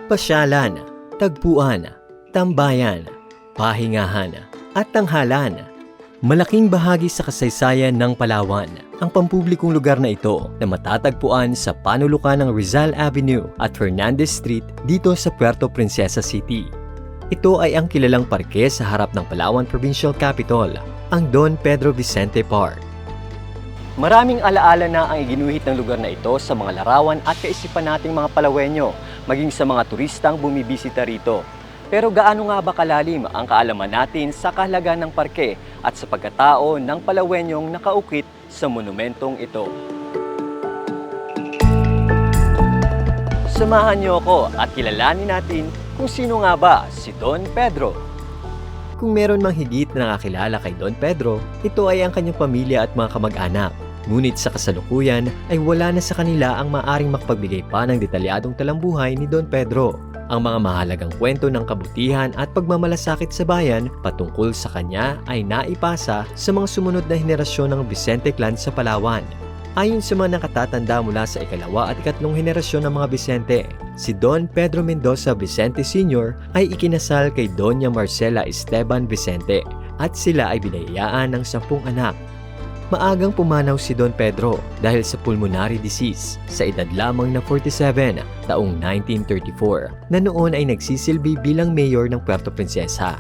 Pasyalan, tagpuan, tambayan, pahingahan, at tanghalan. Malaking bahagi sa kasaysayan ng Palawan ang pampublikong lugar na ito na matatagpuan sa panulukan ng Rizal Avenue at Fernandez Street dito sa Puerto Princesa City. Ito ay ang kilalang parke sa harap ng Palawan Provincial Capital, ang Don Pedro Vicente Park. Maraming alaala na ang iginuhit ng lugar na ito sa mga larawan at kaisipan nating mga Palawenyo, maging sa mga turistang bumibisita rito. Pero gaano nga ba kalalim ang kaalaman natin sa kahalagahan ng parke at sa pagkatao ng Palawenyong nakaukit sa monumentong ito? Samahan niyo ako at kilalanin natin kung sino nga ba si Don Pedro. Kung meron mang higit na nakakilala kay Don Pedro, ito ay ang kanyang pamilya at mga kamag-anak. Ngunit sa kasalukuyan ay wala na sa kanila ang maaring makapagbigay pa ng detalyadong talambuhay ni Don Pedro. Ang mga mahalagang kwento ng kabutihan at pagmamalasakit sa bayan patungkol sa kanya ay naipasa sa mga sumunod na henerasyon ng Vicente clan sa Palawan. Ayon sa mga nakatatanda mula sa ikalawa at ikatlong henerasyon ng mga Vicente, si Don Pedro Mendoza Vicente Sr. ay ikinasal kay Doña Marcela Esteban Vicente at sila ay binayaan ng 10 anak. Maagang pumanaw si Don Pedro dahil sa pulmonary disease sa edad lamang na 47 taong 1934 na noon ay nagsisilbi bilang mayor ng Puerto Princesa.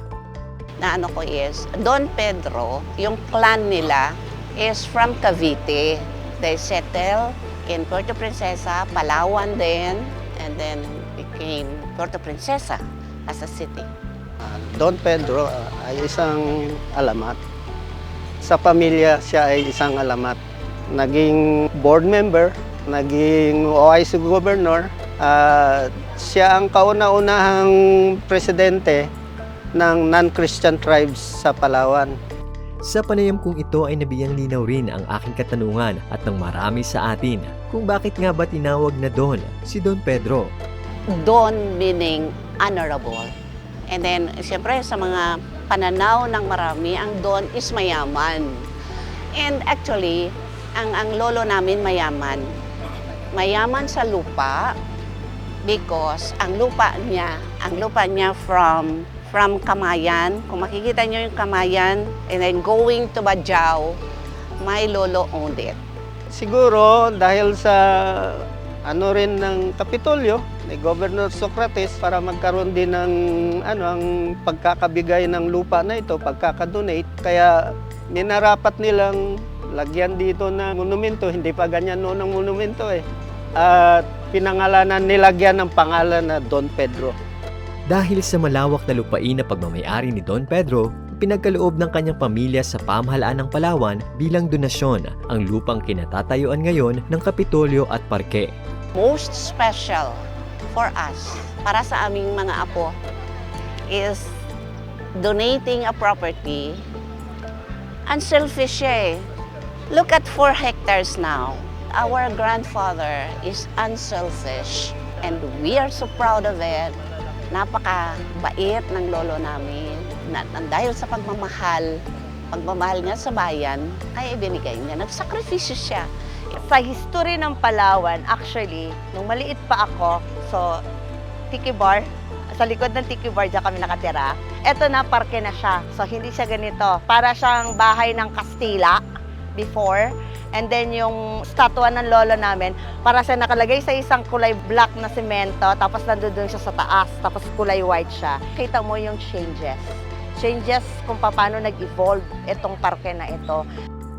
Na ano ko is, Don Pedro, yung clan nila is from Cavite. They settled in Puerto Princesa, Palawan din, and then became Puerto Princesa as a city. Don Pedro ay isang alamat. Sa pamilya, siya ay isang alamat. Naging board member, naging OIC governor, siya ang kauna-unahang presidente ng non-Christian tribes sa Palawan. Sa panayam kong ito ay nabiyang linaw rin ang aking katanungan at ng marami sa atin kung bakit nga ba tinawag na Don si Don Pedro. Don meaning honorable. And then, siyempre, sa mga pananaw ng marami, ang Don is mayaman. And actually, ang lolo namin mayaman. Mayaman sa lupa because ang lupa niya from Kamayan. Kung makikita niyo yung Kamayan, and then going to Bajau, my lolo owned it. Siguro dahil sa rin ng Kapitolyo, ni Governor Socrates para magkaroon din ng ang pagkakabigay ng lupa na ito, pagkakadonate. Kaya minarapat nilang lagyan dito ng monumento, hindi pa ganyan noon ang monumento eh. At pinangalanan, nilagyan ng pangalan na Don Pedro. Dahil sa malawak na lupain na pagmamayari ni Don Pedro, pinagkaloob ng kanyang pamilya sa pamahalaan ng Palawan bilang donasyon ang lupang kinatatayuan ngayon ng Kapitolyo at Parke. Most special for us, para sa aming mga apo, is donating a property. Unselfish eh. Look at 4 hectares now. Our grandfather is unselfish and we are so proud of it. Napakabait ng lolo namin. Dahil sa pagmamahal niya sa bayan, ay ibinigay niya. Nagsakripisyo siya. Sa history ng Palawan, actually, nung maliit pa ako, so, Tiki Bar, sa likod ng Tiki Bar, dyan kami nakatira. Eto na, parke na siya. So, hindi siya ganito. Para siyang bahay ng Kastila before. And then, yung statwa ng lolo namin, para siya nakalagay sa isang kulay black na semento, tapos nandoon siya sa taas, tapos kulay white siya. Kita mo yung changes. Changes kung paano nag-evolve itong parke na ito.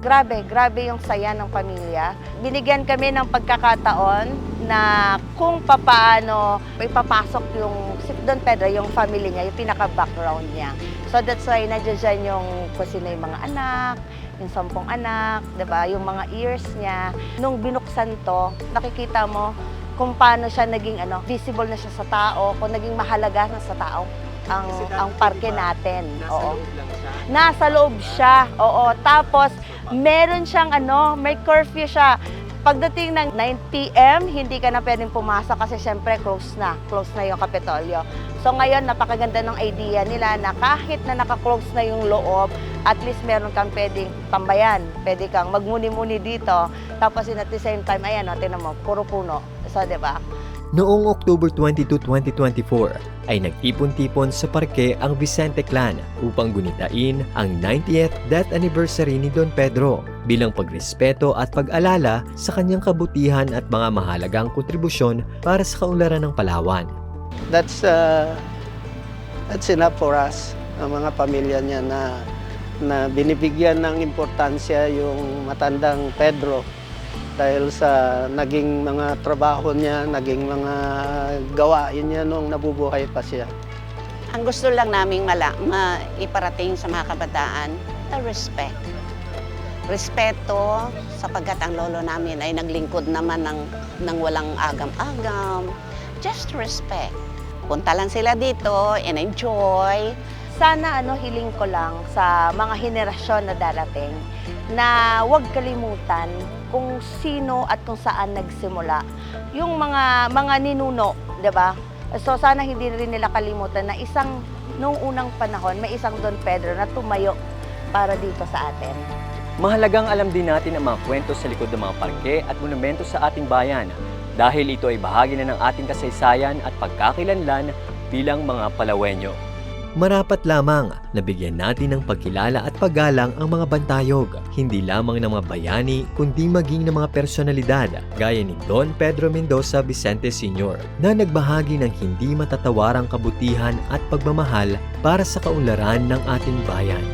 Grabe yung saya ng pamilya. Binigyan kami ng pagkakataon na kung paano ipapasok yung si Don Pedro, yung family niya, yung pinaka-background niya. So that's why nandiyan yung kung sino yung mga anak, yung 10 anak, diba? Yung mga ears niya. Nung binuksan to, nakikita mo kung paano siya naging visible na siya sa tao, kung naging mahalaga na sa tao ang parke natin. Oo. Nasa loob siya. Oo. Tapos, meron siyang may curfew siya. Pagdating ng 9 p.m., hindi ka na pwedeng pumasok kasi syempre close na yung Kapitolyo. So ngayon, napakaganda ng idea nila na kahit na naka-close na yung loob, at least meron kang pwedeng tambayan. Pwede kang magmuni-muni dito. Tapos at the same time, ayan, tingnan mo, puro puno. So, di ba? Noong October 22, 2024 ay nag-ipon-tipon sa parke ang Vicente clan upang gunitain ang 90th death anniversary ni Don Pedro bilang pagrespeto at pag-alala sa kanyang kabutihan at mga mahalagang kontribusyon para sa kaunlaran ng Palawan. That's enough for us, ang mga pamilya niya na binibigyan ng importansya yung matandang Pedro dahil sa naging mga trabaho niya, naging mga gawain niya nung nabubuhay pa siya. Ang gusto lang naming iparating sa mga kabataan, the respect. Respeto sapagkat ang lolo namin ay naglingkod naman ng walang agam-agam. Just respect. Punta lang sila dito and enjoy. Sana hiling ko lang sa mga henerasyon na darating na huwag kalimutan kung sino at kung saan nagsimula yung mga ninuno, 'di ba? So sana hindi rin nila kalimutan na nung unang panahon may isang Don Pedro na tumayo para dito sa atin. Mahalagang alam din natin ang mga kwento sa likod ng mga parke at monumento sa ating bayan dahil ito ay bahagi na ng ating kasaysayan at pagkakilanlan bilang mga Palawenyo. Marapat lamang na bigyan natin ng pagkilala at paggalang ang mga bantayog, hindi lamang ng mga bayani kundi maging ng mga personalidad gaya ni Don Pedro Mendoza Vicente Sr. na nagbahagi ng hindi matatawarang kabutihan at pagmamahal para sa kaunlaran ng ating bayan.